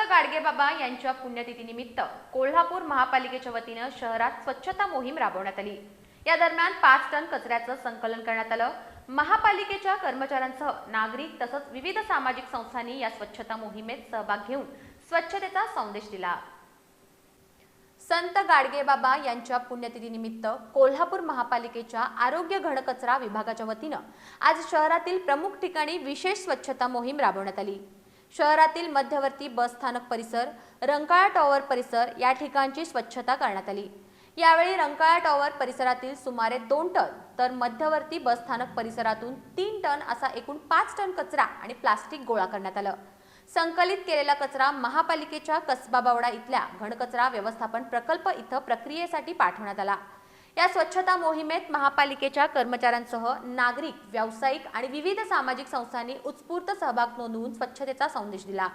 गाडगेबाबा यांच्या पुण्यतिथीनिमित्त कोल्हापूर महापालिकेच्या वतीने शहरात स्वच्छता मोहीम राबवण्यात आली। या दरम्यान 5 टन कचऱ्याचं संकलन करण्यात आलं। महापालिकेच्या कर्मचाऱ्यांसह नागरिक तसंच विविध सामाजिक संस्थांनी या स्वच्छता मोहिमेत सहभाग घेऊन स्वच्छतेचा संदेश दिला। संत गाडगेबाबा यांच्या पुण्यतिथीनिमित्त कोल्हापूर महापालिकेच्या आरोग्य घनकचरा विभागाच्या वतीने आज शहरातील प्रमुख ठिकाणी विशेष स्वच्छता मोहीम राबवण्यात आली। शहरातील मध्यवर्ती बस स्थानक परिसर, रंकाळा टॉवर परिसर या ठिकाणची स्वच्छता करण्यात आली। यावेळी रंकाळा टॉवर परिसरातील सुमारे 2 टन तर मध्यवर्ती बस स्थानक परिसरातून 3 टन असा एकूण 5 टन कचरा आणि प्लास्टिक गोळा करण्यात आलं। संकलित केलेला कचरा महापालिकेच्या कसबा बावडा इथल्या घनकचरा व्यवस्थापन प्रकल्प इथं प्रक्रियेसाठी पाठवण्यात आला। या स्वच्छता मोहिमेत महापालिकेच्या कर्मचाऱ्यांसह नागरिक, व्यावसायिक आणि विविध सामाजिक संस्थांनी उत्स्फूर्त सहभाग नोंदवून स्वच्छतेचा संदेश दिला।